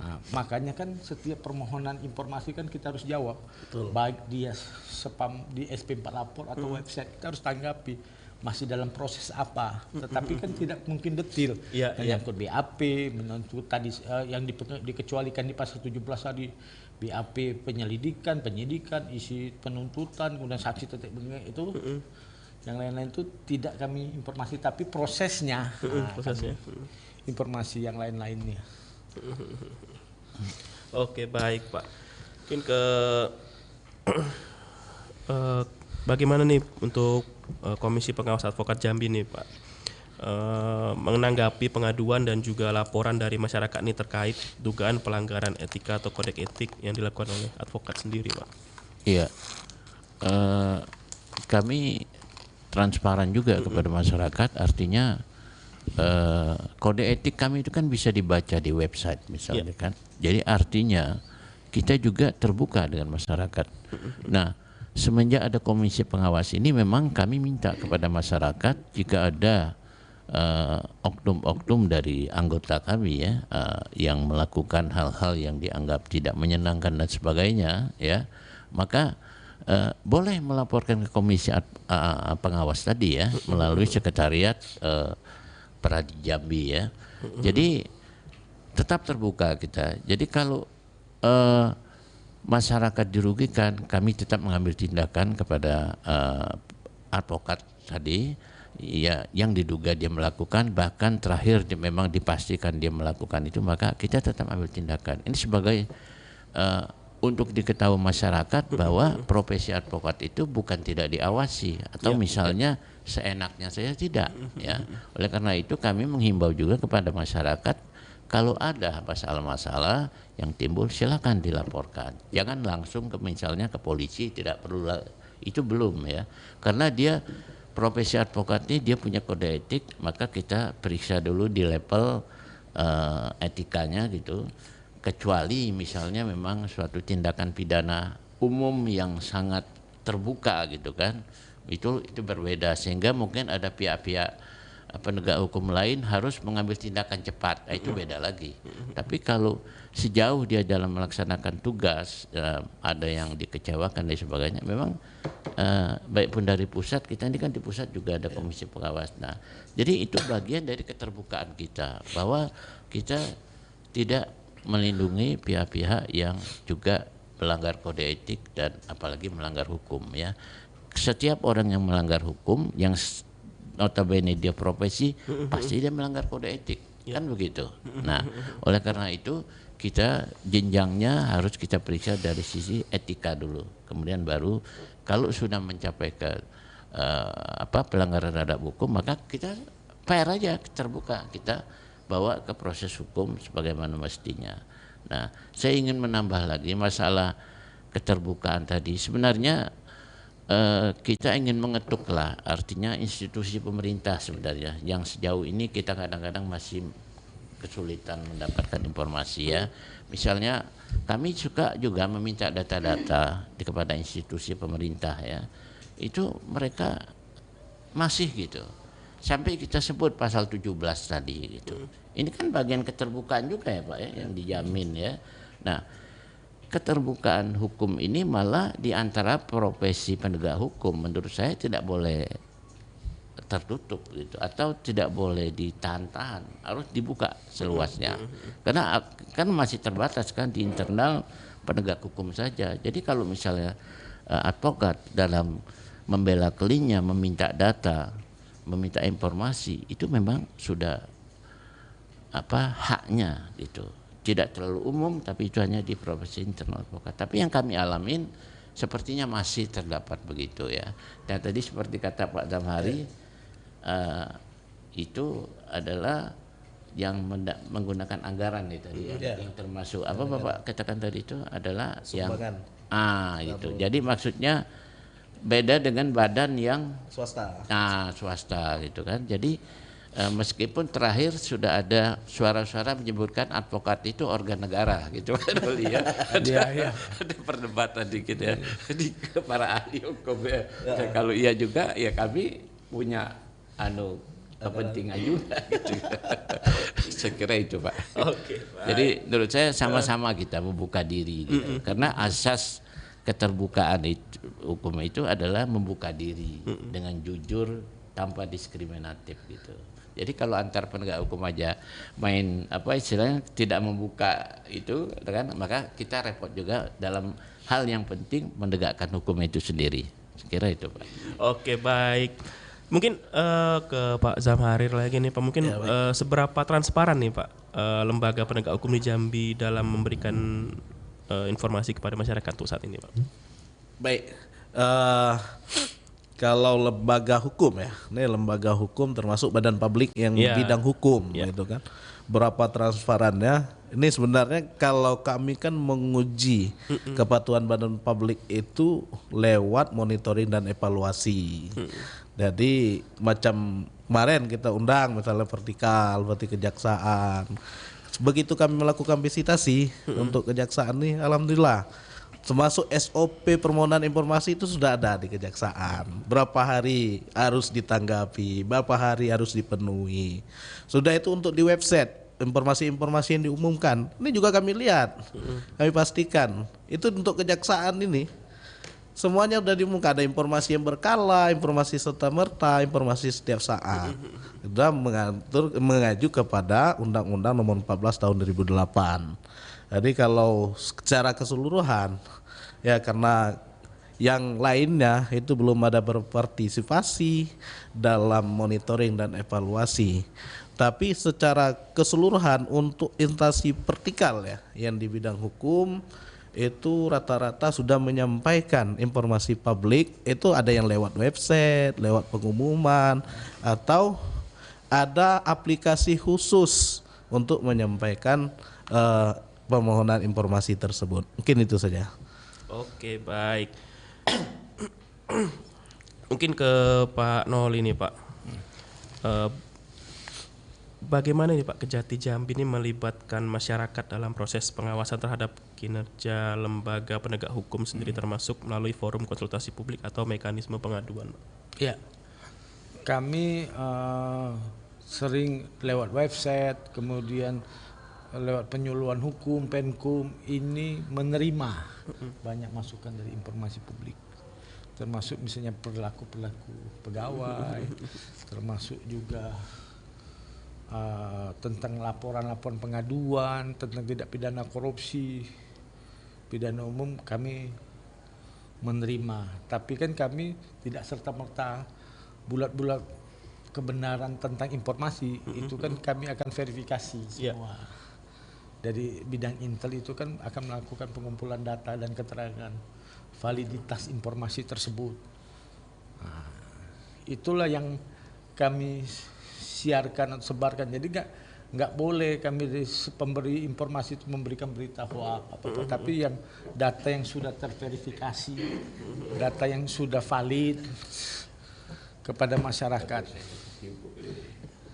[SPEAKER 5] Nah, makanya kan setiap permohonan informasi kan kita harus jawab. Betul. Baik dia spam di SP4 Lapor atau website, kita harus tanggapi masih dalam proses apa, tetapi kan tidak mungkin detil. Menyangkut BAP, menuntut tadi yang dikecualikan di pasal 17 tadi BAP penyidikan, isi penuntutan, kemudian saksi tetek bengek itu, yang lain-lain itu tidak kami informasi, tapi prosesnya, informasi yang lain-lainnya.
[SPEAKER 2] Oke, baik Pak. Mungkin ke bagaimana nih untuk Komisi Pengawas Advokat Jambi nih Pak, menanggapi pengaduan dan juga laporan dari masyarakat ini terkait dugaan pelanggaran etika atau kodek etik yang dilakukan oleh advokat sendiri Pak?
[SPEAKER 4] Iya, kami transparan juga kepada masyarakat, artinya kode etik kami itu kan bisa dibaca di website misalnya kan, jadi artinya kita juga terbuka dengan masyarakat. Nah, semenjak ada komisi pengawas ini memang kami minta kepada masyarakat jika ada oknum-oknum dari anggota kami ya yang melakukan hal-hal yang dianggap tidak menyenangkan dan sebagainya ya, maka boleh melaporkan ke komisi pengawas tadi ya melalui sekretariat Peradi Jambi ya. Jadi tetap terbuka kita. Jadi kalau masyarakat dirugikan, kami tetap mengambil tindakan kepada advokat tadi ya yang diduga dia melakukan, bahkan terakhir memang dipastikan dia melakukan itu, maka kita tetap ambil tindakan. Ini sebagai untuk diketahui masyarakat bahwa profesi advokat itu bukan tidak diawasi atau misalnya seenaknya saja tidak ya. Oleh karena itu kami menghimbau juga kepada masyarakat kalau ada masalah-masalah yang timbul silakan dilaporkan. Jangan langsung ke misalnya ke polisi, tidak perlu itu belum ya. Karena dia profesi advokat ini dia punya kode etik, maka kita periksa dulu di level etikanya gitu. Kecuali misalnya memang suatu tindakan pidana umum yang sangat terbuka gitu kan, itu berbeda, sehingga mungkin ada pihak-pihak penegak hukum lain harus mengambil tindakan cepat, itu beda lagi. Tapi kalau sejauh dia dalam melaksanakan tugas ada yang dikecewakan dan sebagainya, memang baik pun dari pusat, kita ini kan di pusat juga ada komisi pengawas. Nah, jadi itu bagian dari keterbukaan kita bahwa kita tidak melindungi pihak-pihak yang juga melanggar kode etik dan apalagi melanggar hukum ya. Setiap orang yang melanggar hukum yang notabene dia profesi pasti dia melanggar kode etik kan begitu. Nah, oleh karena itu kita jenjangnya harus kita periksa dari sisi etika dulu, kemudian baru kalau sudah mencapai ke pelanggaran terhadap hukum maka kita fair aja, terbuka, kita bawa ke proses hukum sebagaimana mestinya. Nah, saya ingin menambah lagi masalah keterbukaan tadi. Sebenarnya kita ingin mengetuklah, artinya institusi pemerintah sebenarnya yang sejauh ini kita kadang-kadang masih kesulitan mendapatkan informasi ya. Misalnya kami suka juga meminta data-data kepada institusi pemerintah ya. Itu mereka masih gitu. Sampai kita sebut pasal 17 tadi gitu. Ini kan bagian keterbukaan juga ya Pak ya yang dijamin ya. Nah, keterbukaan hukum ini malah di antara profesi penegak hukum menurut saya tidak boleh tertutup gitu atau tidak boleh ditahan-tahan, harus dibuka seluasnya. Karena kan masih terbatas kan di internal penegak hukum saja. Jadi kalau misalnya advokat dalam membela kliennya meminta data, meminta informasi, itu memang sudah haknya gitu. Tidak terlalu umum, tapi itu hanya di profesi internal advokat. Tapi yang kami alamin sepertinya masih terdapat begitu ya. Dan tadi seperti kata Pak Damhari, itu adalah yang menggunakan anggaran itu ya. Yang termasuk apa Bapak katakan tadi itu adalah sumbangan. Gitu. Jadi maksudnya beda dengan badan yang swasta. Swasta gitu kan. Jadi meskipun terakhir sudah ada suara-suara menyebutkan advokat itu organ negara gitu kan ya. Ada perdebatan dikit ya di para ahli hukum ya. Kalau iya juga ya kami punya kepentingan juga gitu. Saya kira itu Pak. Oke, jadi menurut saya sama-sama kita membuka diri gitu. Karena asas keterbukaan hukum itu adalah membuka diri dengan jujur tanpa diskriminatif gitu. Jadi kalau antar penegak hukum aja main istilahnya tidak membuka itu kan, maka kita repot juga dalam hal yang penting menegakkan hukum itu sendiri. Saya kira itu Pak. Oke, baik.
[SPEAKER 2] Mungkin ke Pak Zamharir lagi nih Pak, mungkin seberapa transparan nih Pak lembaga penegak hukum di Jambi dalam memberikan informasi kepada masyarakat untuk saat ini Pak?
[SPEAKER 3] Baik, kalau lembaga hukum ya, ini lembaga hukum termasuk badan publik yang bidang hukum gitu kan. Berapa transparannya? Ini sebenarnya kalau kami kan menguji kepatuhan badan publik itu lewat monitoring dan evaluasi. Jadi macam kemarin kita undang misalnya vertikal, berarti kejaksaan. Begitu kami melakukan visitasi untuk kejaksaan nih, alhamdulillah termasuk SOP permohonan informasi itu sudah ada di kejaksaan. Berapa hari harus ditanggapi, berapa hari harus dipenuhi. Sudah itu untuk di website, informasi-informasi yang diumumkan. Ini juga kami lihat, kami pastikan. Itu untuk kejaksaan ini, semuanya sudah diumumkan. Ada informasi yang berkala, informasi serta-merta, informasi setiap saat. Sudah mengacu kepada Undang-Undang Nomor 14 Tahun 2008. Jadi kalau secara keseluruhan ya karena yang lainnya itu belum ada berpartisipasi dalam monitoring dan evaluasi. Tapi secara keseluruhan untuk instansi vertikal ya yang di bidang hukum itu rata-rata sudah menyampaikan informasi publik, itu ada yang lewat website, lewat pengumuman, atau ada aplikasi khusus untuk menyampaikan permohonan informasi tersebut. Mungkin itu saja.
[SPEAKER 2] Oke, baik. Mungkin ke Pak Nol ini, Pak. Bagaimana ini Pak Kejati Jambi ini melibatkan masyarakat dalam proses pengawasan terhadap kinerja lembaga penegak hukum sendiri, termasuk melalui forum konsultasi publik atau mekanisme pengaduan?
[SPEAKER 5] Ya, kami sering lewat website, kemudian lewat penyuluhan hukum, Penkum, ini menerima banyak masukan dari informasi publik, termasuk misalnya perilaku pegawai, termasuk juga tentang laporan-laporan pengaduan, tentang tindak pidana korupsi, pidana umum kami menerima. Tapi kan kami tidak serta-merta bulat-bulat kebenaran tentang informasi, itu kan kami akan verifikasi semua. Dari bidang intel itu kan akan melakukan pengumpulan data dan keterangan validitas informasi tersebut. Nah, itulah yang kami siarkan atau sebarkan. Jadi nggak boleh kami pemberi informasi itu memberikan berita hoax apa-apa, tapi yang data yang sudah terverifikasi, data yang sudah valid kepada masyarakat.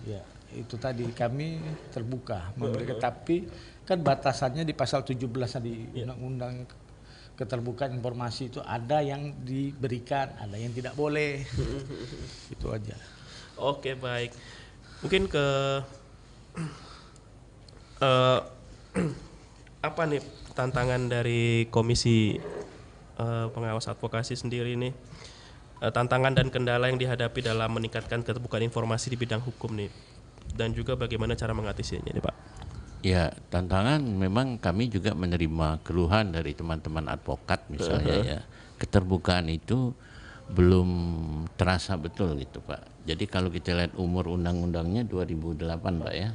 [SPEAKER 5] Ya, itu tadi kami terbuka memberikan, tapi kan batasannya di pasal 17 di Undang-Undang Keterbukaan Informasi itu ada yang diberikan, ada yang tidak boleh. Itu aja.
[SPEAKER 2] Oke, baik. Mungkin ke apa nih tantangan dari Komisi Pengawas Advokasi sendiri nih, tantangan dan kendala yang dihadapi dalam meningkatkan keterbukaan informasi di bidang hukum nih, dan juga bagaimana cara mengatasinya nih Pak?
[SPEAKER 4] Ya, tantangan memang kami juga menerima keluhan dari teman-teman advokat misalnya ya, keterbukaan itu belum terasa betul gitu Pak. Jadi kalau kita lihat umur undang-undangnya 2008 Pak ya.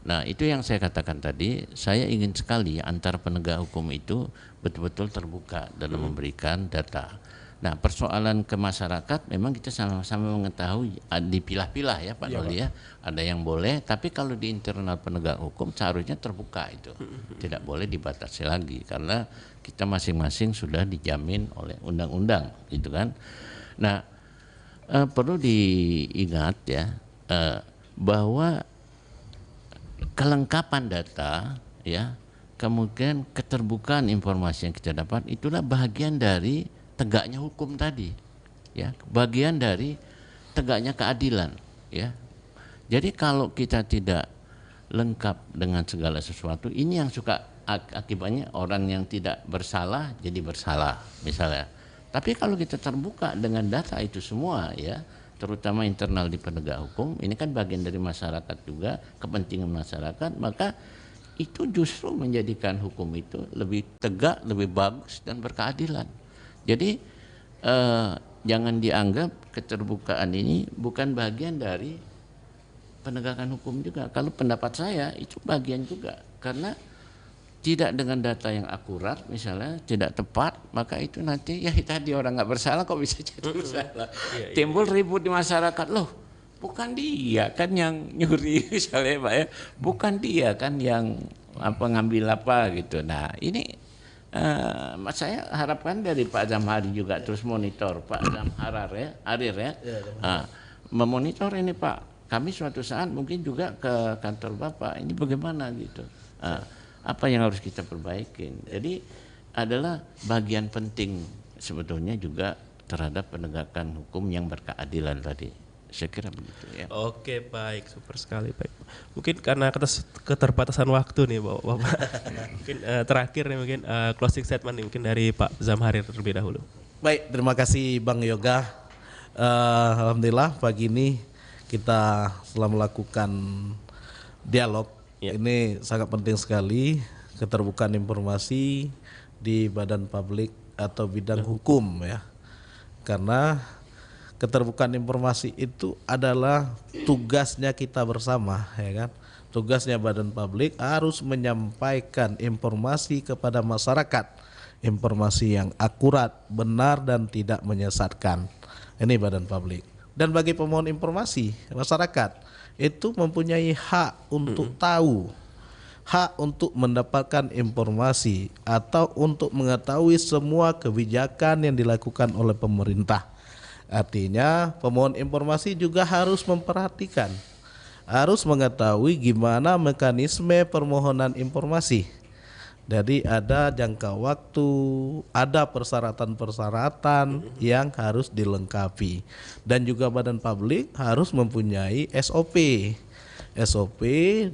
[SPEAKER 4] Nah itu yang saya katakan tadi, saya ingin sekali antar penegak hukum itu betul-betul terbuka dalam memberikan data. Nah persoalan ke masyarakat memang kita sama-sama mengetahui, dipilah-pilah ya Pak Noli ya, ada yang boleh, tapi kalau di internal penegak hukum seharusnya terbuka itu, tidak boleh dibatasi lagi karena kita masing-masing sudah dijamin oleh undang-undang gitu kan. Nah perlu diingat ya bahwa kelengkapan data ya, kemudian keterbukaan informasi yang kita dapat itulah bagian dari tegaknya hukum tadi ya, bagian dari tegaknya keadilan ya. Jadi kalau kita tidak lengkap dengan segala sesuatu, ini yang suka akibatnya orang yang tidak bersalah jadi bersalah misalnya. Tapi kalau kita terbuka dengan data itu semua ya, terutama internal di penegak hukum, ini kan bagian dari masyarakat juga, kepentingan masyarakat, maka itu justru menjadikan hukum itu lebih tegak, lebih bagus dan berkeadilan. Jadi jangan dianggap keterbukaan ini bukan bagian dari penegakan hukum juga. Kalau pendapat saya itu bagian juga, karena tidak dengan data yang akurat misalnya, tidak tepat, maka itu nanti ya tadi orang nggak bersalah kok bisa jadi bersalah. Timbul ribut di masyarakat, loh bukan dia kan yang nyuri misalnya Pak ya, bukan dia kan yang ngambil apa gitu. Nah ini saya harapkan dari Pak Zamhari juga terus monitor, Pak Arir ya, memonitor ini Pak. Kami suatu saat mungkin juga ke kantor Bapak, ini bagaimana gitu, apa yang harus kita perbaikin. Jadi adalah bagian penting sebetulnya juga terhadap penegakan hukum yang berkeadilan tadi. Saya kira begitu ya.
[SPEAKER 2] Oke, baik, super sekali Pak. Mungkin karena keterbatasan waktu nih Bapak. Mungkin terakhir nih mungkin closing statement nih mungkin dari Pak Zamhari terlebih dahulu.
[SPEAKER 3] Baik, terima kasih Bang Yoga. Alhamdulillah pagi ini kita telah melakukan dialog. Ini sangat penting sekali, keterbukaan informasi di badan publik atau bidang hukum ya. Karena keterbukaan informasi itu adalah tugasnya kita bersama, ya kan? Tugasnya Badan Publik harus menyampaikan informasi kepada masyarakat, informasi yang akurat, benar dan tidak menyesatkan. Ini Badan Publik. Dan bagi pemohon informasi, masyarakat itu mempunyai hak untuk tahu, hak untuk mendapatkan informasi atau untuk mengetahui semua kebijakan yang dilakukan oleh pemerintah. Artinya pemohon informasi juga harus memperhatikan, harus mengetahui gimana mekanisme permohonan informasi. Jadi ada jangka waktu, ada persyaratan-persyaratan yang harus dilengkapi. Dan juga Badan Publik harus mempunyai SOP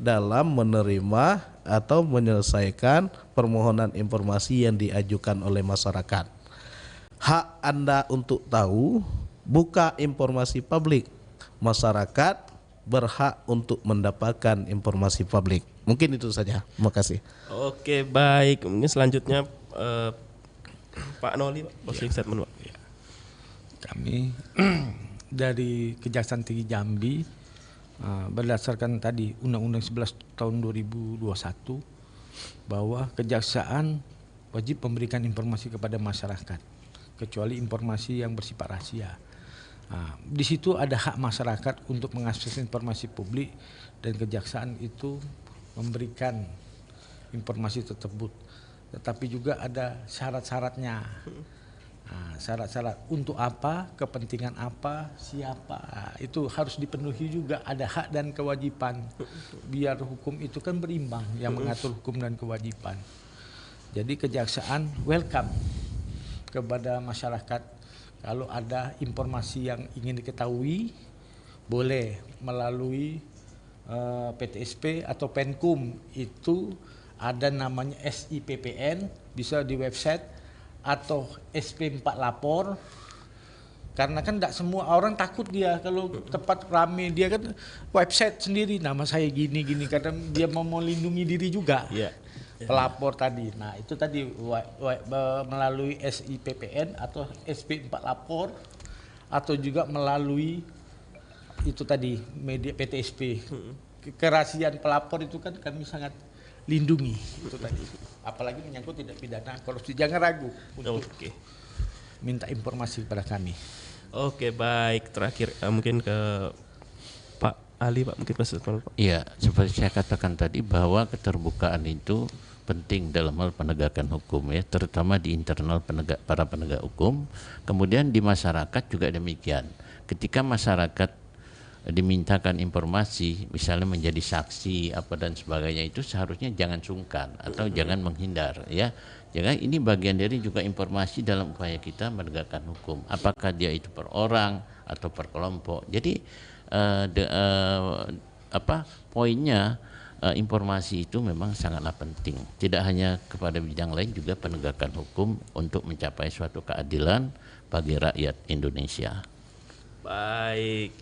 [SPEAKER 3] dalam menerima atau menyelesaikan permohonan informasi yang diajukan oleh masyarakat. Hak Anda untuk tahu, buka informasi publik. Masyarakat berhak untuk mendapatkan informasi publik. Mungkin itu saja. Terima kasih.
[SPEAKER 2] Oke, baik. Mungkin selanjutnya Pak Noli, closing statement, Pak.
[SPEAKER 5] Kami dari Kejaksaan Tinggi Jambi berdasarkan tadi Undang-Undang 11 tahun 2021 bahwa kejaksaan wajib memberikan informasi kepada masyarakat kecuali informasi yang bersifat rahasia. Di situ ada hak masyarakat untuk mengakses informasi publik dan kejaksaan itu memberikan informasi tersebut, tetapi juga ada syarat-syaratnya. Syarat-syarat untuk apa, kepentingan apa, siapa, itu harus dipenuhi juga. Ada hak dan kewajiban. Biar hukum itu kan berimbang yang mengatur hukum dan kewajiban. Jadi kejaksaan welcome kepada masyarakat. Kalau ada informasi yang ingin diketahui, boleh melalui PTSP atau Penkum, itu ada namanya SIPPN, bisa di website atau SP4 lapor. Karena kan tidak semua orang takut dia kalau tempat rame, dia kan website sendiri, nama saya gini kadang dia mau melindungi diri juga. Pelapor tadi. Nah, itu tadi melalui SIPPN atau SP4 lapor atau juga melalui itu tadi media PTSP. Kerahasiaan pelapor itu kan kami sangat lindungi itu tadi. Apalagi menyangkut tindak pidana korupsi. Jangan ragu untuk minta informasi kepada kami.
[SPEAKER 2] Oke, baik. Terakhir mungkin ke Pak Ali, Pak, mungkin Pak.
[SPEAKER 4] Iya, seperti saya katakan tadi bahwa keterbukaan itu penting dalam hal penegakan hukum, ya, terutama di internal para penegak hukum. Kemudian di masyarakat juga demikian. Ketika masyarakat dimintakan informasi, misalnya menjadi saksi apa dan sebagainya, itu seharusnya jangan sungkan atau jangan menghindar, ya. Jangan, ini bagian dari juga informasi dalam upaya kita menegakkan hukum. Apakah dia itu per orang atau per kelompok. Jadi poinnya informasi itu memang sangatlah penting. Tidak hanya kepada bidang lain, juga penegakan hukum untuk mencapai suatu keadilan bagi rakyat Indonesia.
[SPEAKER 2] Baik,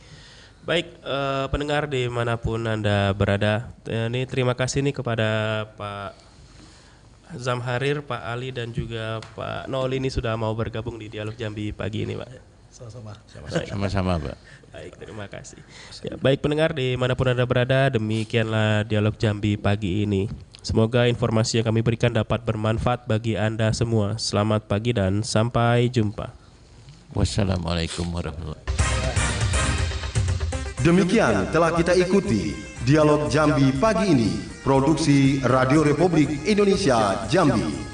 [SPEAKER 2] pendengar dimanapun Anda berada, ini terima kasih nih kepada Pak Zamharir, Pak Ali dan juga Pak Noli ini sudah mau bergabung di Dialog Jambi pagi ini, Pak.
[SPEAKER 4] Sama-sama, Pak.
[SPEAKER 2] Baik, terima kasih. Ya, baik pendengar dimanapun Anda berada, demikianlah Dialog Jambi pagi ini. Semoga informasi yang kami berikan dapat bermanfaat bagi Anda semua. Selamat pagi dan sampai jumpa.
[SPEAKER 4] Wassalamualaikum warahmatullahi wabarakatuh.
[SPEAKER 1] Demikian telah kita ikuti Dialog Jambi pagi ini, produksi Radio Republik Indonesia Jambi.